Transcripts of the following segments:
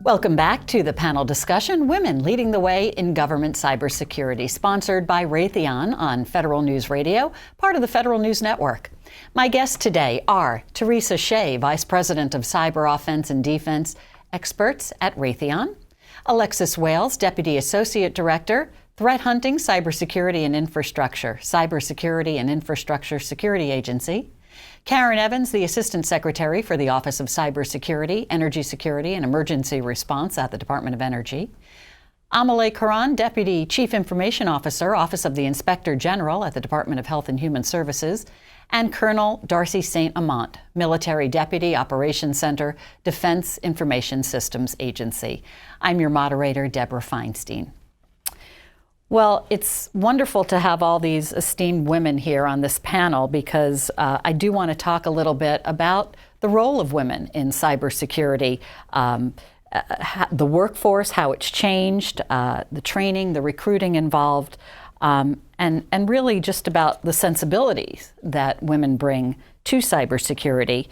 Welcome back to the panel discussion, Women Leading the Way in Government Cybersecurity, sponsored by Raytheon on Federal News Radio, part of the Federal News Network. My guests today are Teresa Shea, Vice President of Cyber Offense and Defense Experts at Raytheon, Alexis Wales, Deputy Associate Director, Threat Hunting, Cybersecurity and Infrastructure, Cybersecurity and Infrastructure Security Agency, Karen Evans, the Assistant Secretary for the Office of Cybersecurity, Energy Security and Emergency Response at the Department of Energy, Amalé Karan, Deputy Chief Information Officer, Office of the Inspector General at the Department of Health and Human Services, and Colonel Darcy St. Amant, Military Deputy Operations Center, Defense Information Systems Agency. I'm your moderator, Deborah Feinstein. Well, it's wonderful to have all these esteemed women here on this panel because I do want to talk a little bit about the role of women in cybersecurity, the workforce, how it's changed, the training, the recruiting involved, and really just about the sensibilities that women bring to cybersecurity.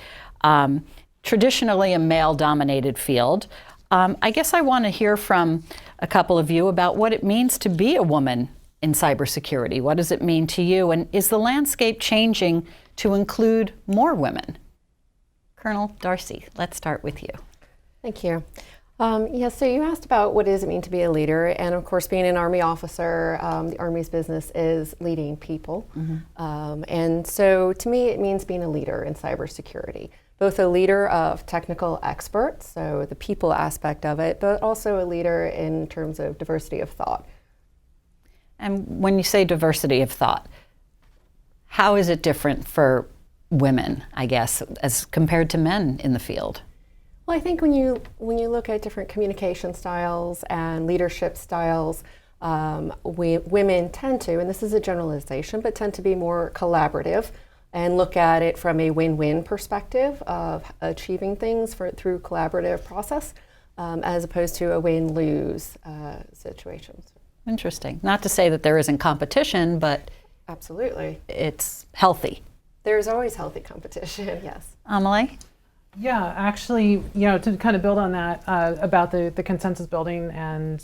Traditionally a male-dominated field. I guess I want to hear from a couple of you about what it means to be a woman in cybersecurity. What does it mean to you? And is the landscape changing to include more women? Colonel Darcy, let's start with you. Thank you. So you asked about what does it mean to be a leader, and of course being an Army officer, the Army's business is leading people. And so to me it means being a leader in cybersecurity. Both a leader of technical experts, so the people aspect of it, but also a leader in terms of diversity of thought. And when you say diversity of thought, how is it different for women, I guess, as compared to men in the field? Well, I think when you look at different communication styles and leadership styles, women tend to, and this is a generalization, but tend to be more collaborative and look at it from a win-win perspective of achieving things through collaborative process, as opposed to a win-lose situation. Interesting. Not to say that there isn't competition, but absolutely, it's healthy. There's always healthy competition, yes. Amalé? Yeah, actually, to kind of build on that about the consensus building and,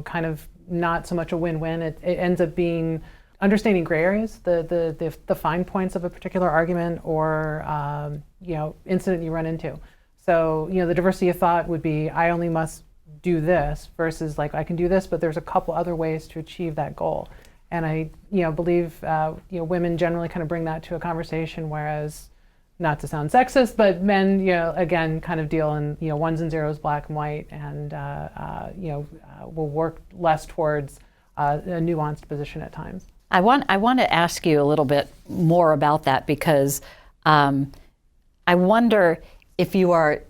kind of not so much a win-win, it ends up being understanding gray areas, the fine points of a particular argument or incident you run into. So the diversity of thought would be I only must do this versus like I can do this, but there's a couple other ways to achieve that goal. And I believe women generally kind of bring that to a conversation, whereas not to sound sexist, but men again kind of deal in ones and zeros, black and white, and will work less towards a nuanced position at times. I want to ask you a little bit more about that because I wonder if you are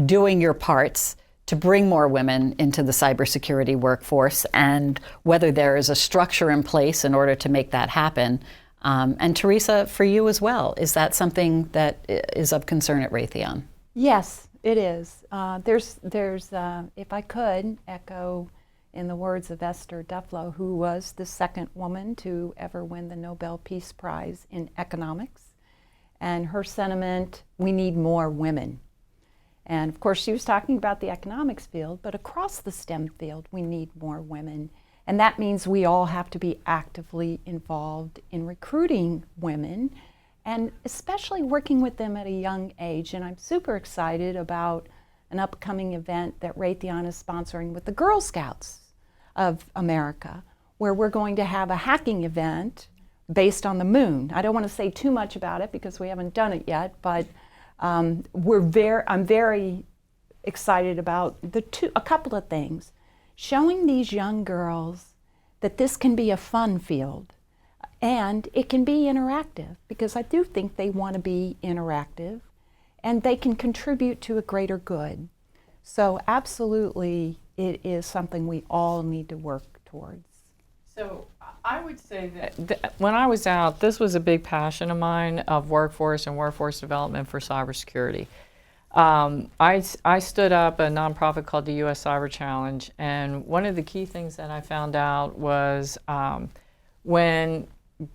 doing your parts to bring more women into the cybersecurity workforce and whether there is a structure in place in order to make that happen. And Teresa, for you as well, is that something that is of concern at Raytheon? Yes, it is. There's if I could echo in the words of Esther Duflo, who was the second woman to ever win the Nobel Peace Prize in economics. And her sentiment, we need more women. And of course, she was talking about the economics field, but across the STEM field, we need more women. And that means we all have to be actively involved in recruiting women and especially working with them at a young age. And I'm super excited about an upcoming event that Raytheon is sponsoring with the Girl Scouts of America, where we're going to have a hacking event based on the moon. I don't want to say too much about it because we haven't done it yet, but I'm very excited about a couple of things. Showing these young girls that this can be a fun field and it can be interactive, because I do think they want to be interactive and they can contribute to a greater good. So absolutely, it is something we all need to work towards. So I would say that when I was out, this was a big passion of mine of workforce and workforce development for cybersecurity. I stood up a nonprofit called the U.S. Cyber Challenge, and one of the key things that I found out was when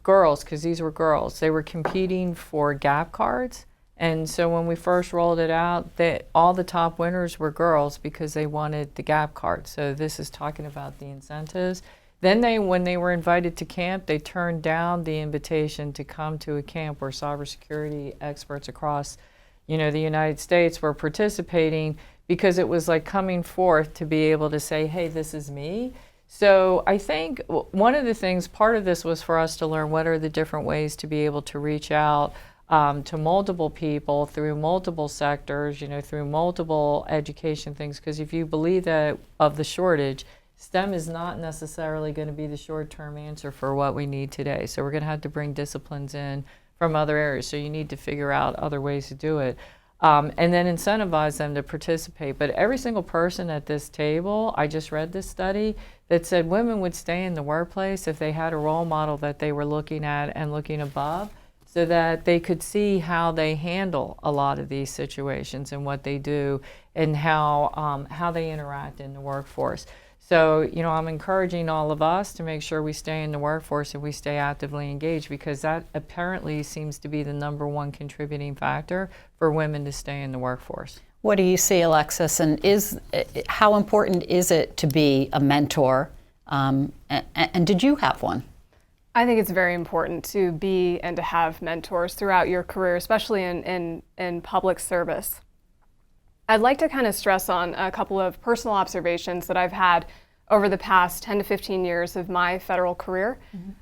girls, because these were girls, they were competing for gap cards, And so when we first rolled it out, all the top winners were girls because they wanted the gap card. So this is talking about the incentives. Then when they were invited to camp, they turned down the invitation to come to a camp where cybersecurity experts across, the United States were participating, because it was like coming forth to be able to say, hey, this is me. So I think one of the things, part of this was for us to learn what are the different ways to be able to reach out to multiple people through multiple sectors, through multiple education things. Because if you believe that of the shortage, STEM is not necessarily going to be the short-term answer for what we need today. So we're going to have to bring disciplines in from other areas. So you need to figure out other ways to do it. And then incentivize them to participate. But every single person at this table, I just read this study that said women would stay in the workplace if they had a role model that they were looking at and looking above, so that they could see how they handle a lot of these situations and what they do and how they interact in the workforce. So, I'm encouraging all of us to make sure we stay in the workforce and we stay actively engaged, because that apparently seems to be the #1 contributing factor for women to stay in the workforce. What do you see, Alexis? And how important is it to be a mentor? And did you have one? I think it's very important to be and to have mentors throughout your career, especially in public service. I'd like to kind of stress on a couple of personal observations that I've had over the past 10 to 15 years of my federal career.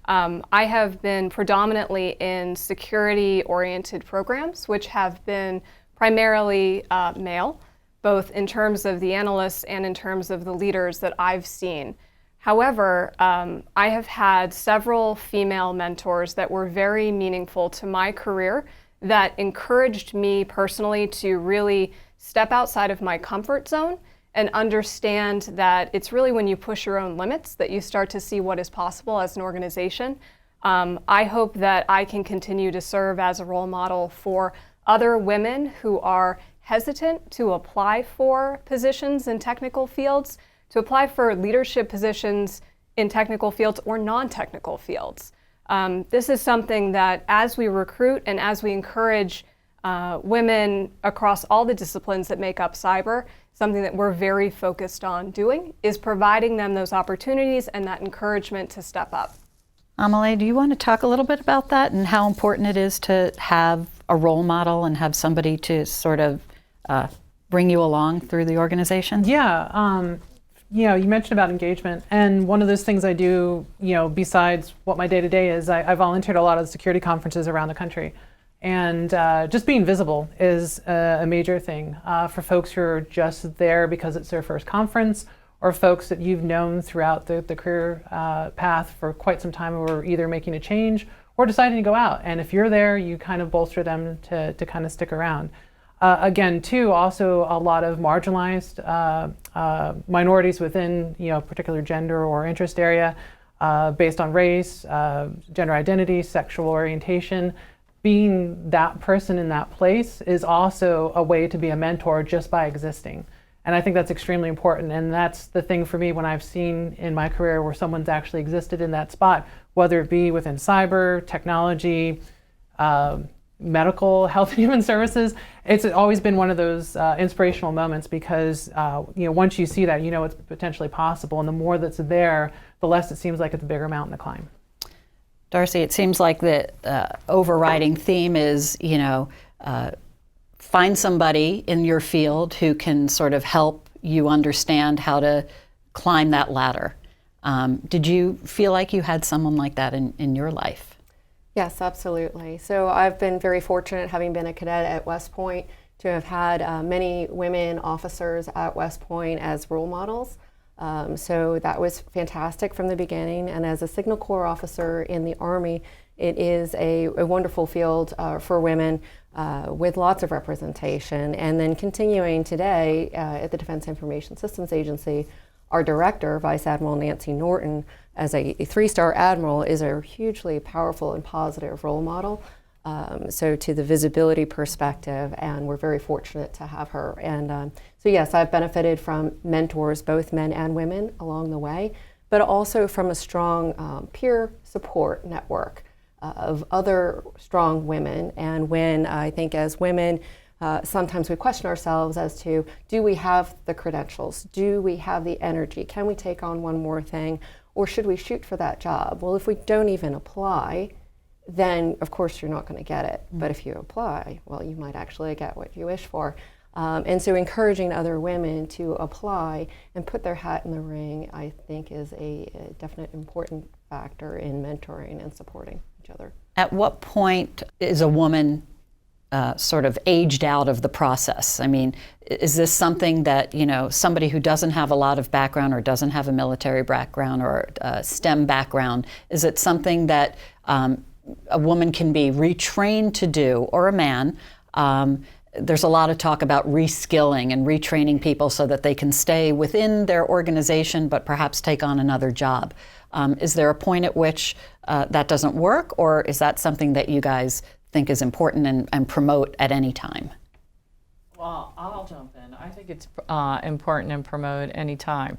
I have been predominantly in security-oriented programs, which have been primarily male, both in terms of the analysts and in terms of the leaders that I've seen. However, I have had several female mentors that were very meaningful to my career, that encouraged me personally to really step outside of my comfort zone and understand that it's really when you push your own limits that you start to see what is possible as an organization. I hope that I can continue to serve as a role model for other women who are hesitant to apply for positions in technical fields, to apply for leadership positions in technical fields or non-technical fields. This is something that, as we recruit and as we encourage women across all the disciplines that make up cyber, something that we're very focused on doing is providing them those opportunities and that encouragement to step up. Amelie, do you want to talk a little bit about that and how important it is to have a role model and have somebody to sort of bring you along through the organization? Yeah. You mentioned about engagement, and one of those things I do, besides what my day-to-day is, I volunteered at a lot of the security conferences around the country. And just being visible is a major thing for folks who are just there because it's their first conference, or folks that you've known throughout the career path for quite some time, who are either making a change or deciding to go out. And if you're there, you kind of bolster them to kind of stick around. Again, too, also a lot of marginalized minorities within, particular gender or interest area, based on race, gender identity, sexual orientation. Being that person in that place is also a way to be a mentor just by existing. And I think that's extremely important. And that's the thing for me when I've seen in my career where someone's actually existed in that spot, whether it be within cyber, technology, medical, health and human services. It's always been one of those inspirational moments, because once you see that, it's potentially possible. And the more that's there, the less it seems like it's a bigger mountain to climb. Darcy, it seems like the overriding theme is, find somebody in your field who can sort of help you understand how to climb that ladder. Did you feel like you had someone like that in your life? Yes, absolutely. So I've been very fortunate, having been a cadet at West Point, to have had many women officers at West Point as role models. So that was fantastic from the beginning. And as a Signal Corps officer in the Army, it is a wonderful field for women with lots of representation. And then continuing today at the Defense Information Systems Agency, our director, Vice Admiral Nancy Norton, as a 3-star admiral, is a hugely powerful and positive role model. So to the visibility perspective, and we're very fortunate to have her. And so yes, I've benefited from mentors, both men and women, along the way, but also from a strong peer support network. of other strong women. And when I think as women, sometimes we question ourselves as to, do we have the credentials? Do we have the energy? Can we take on one more thing? Or should we shoot for that job? Well, if we don't even apply, then of course you're not going to get it. But if you apply, well, you might actually get what you wish for. And so encouraging other women to apply and put their hat in the ring, I think, is a definite important factor in mentoring and supporting each other. At what point is a woman sort of aged out of the process? I mean, is this something that, somebody who doesn't have a lot of background or doesn't have a military background or a STEM background, is it something that a woman can be retrained to do, or a man? There's a lot of talk about reskilling and retraining people so that they can stay within their organization but perhaps take on another job. Is there a point at which that doesn't work, or is that something that you guys think is important and promote at any time? Well, I'll jump in. I think it's important and promote any time.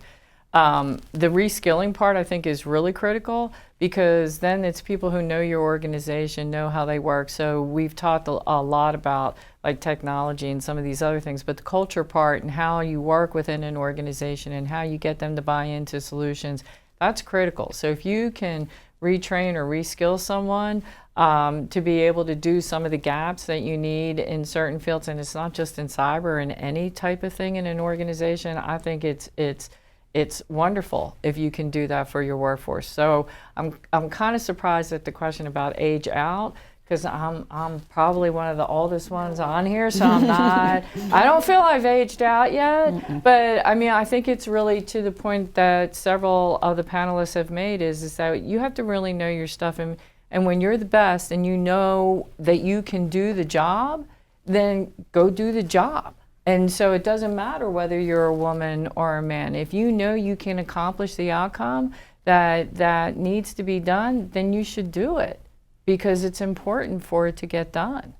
The reskilling part, I think, is really critical, because then it's people who know your organization, know how they work. So we've talked a lot about like technology and some of these other things, but the culture part and how you work within an organization and how you get them to buy into solutions, that's critical. So if you can retrain or reskill someone to be able to do some of the gaps that you need in certain fields, and it's not just in cyber, in any type of thing in an organization, I think it's wonderful if you can do that for your workforce. So I'm kind of surprised at the question about age out, because I'm probably one of the oldest ones on here, so I'm not, I don't feel I've aged out yet. But I mean, I think it's really to the point that several of the panelists have made is that you have to really know your stuff, and when you're the best and you know that you can do the job, then go do the job. And so it doesn't matter whether you're a woman or a man. If you know you can accomplish the outcome that needs to be done, then you should do it, because it's important for it to get done.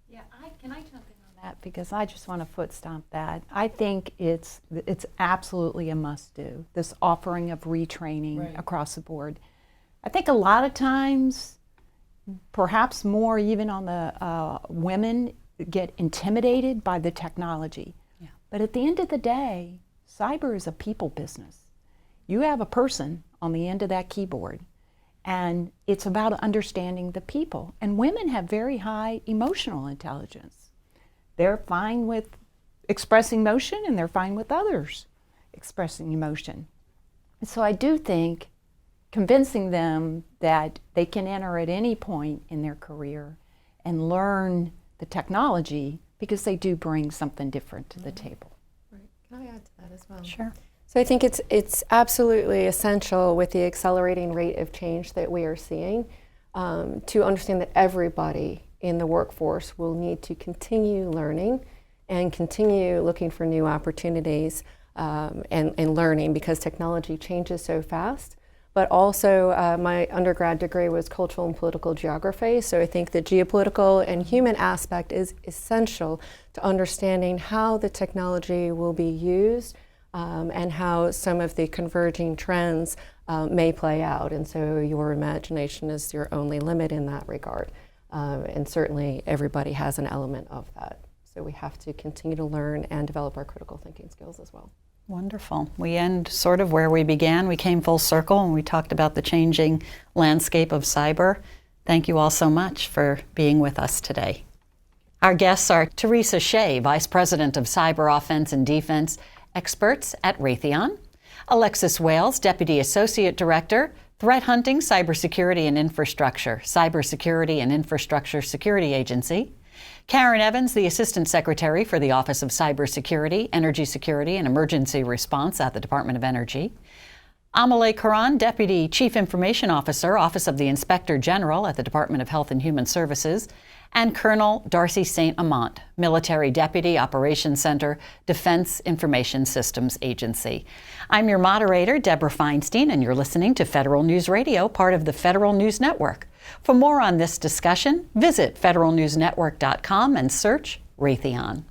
Yeah, can I jump in on that? Because I just want to foot stomp that. I think it's absolutely a must-do, this offering of retraining across the board. I think a lot of times, perhaps more even on the women, get intimidated by the technology. Yeah. But at the end of the day, cyber is a people business. You have a person on the end of that keyboard, and it's about understanding the people. And women have very high emotional intelligence. They're fine with expressing emotion, and they're fine with others expressing emotion. And so I do think convincing them that they can enter at any point in their career and learn the technology, because they do bring something different to the table. Right. Can I add to that as well? Sure. So I think it's absolutely essential, with the accelerating rate of change that we are seeing, to understand that everybody in the workforce will need to continue learning and continue looking for new opportunities and learning, because technology changes so fast. But also, my undergrad degree was cultural and political geography, so I think the geopolitical and human aspect is essential to understanding how the technology will be used and how some of the converging trends may play out. And so your imagination is your only limit in that regard. And certainly everybody has an element of that. So we have to continue to learn and develop our critical thinking skills as well. Wonderful. We end sort of where we began. We came full circle and we talked about the changing landscape of cyber. Thank you all so much for being with us today. Our guests are Teresa Shea, Vice President of Cyber Offense and Defense Experts at Raytheon; Alexis Wales, Deputy Associate Director, Threat Hunting, Cybersecurity and Infrastructure, Cybersecurity and Infrastructure Security Agency; Karen Evans, the Assistant Secretary for the Office of Cybersecurity, Energy Security and Emergency Response at the Department of Energy; Amelie Caron, Deputy Chief Information Officer, Office of the Inspector General at the Department of Health and Human Services; and Colonel Darcy St. Amant, Military Deputy Operations Center, Defense Information Systems Agency. I'm your moderator, Deborah Feinstein, and you're listening to Federal News Radio, part of the Federal News Network. For more on this discussion, visit federalnewsnetwork.com and search Raytheon.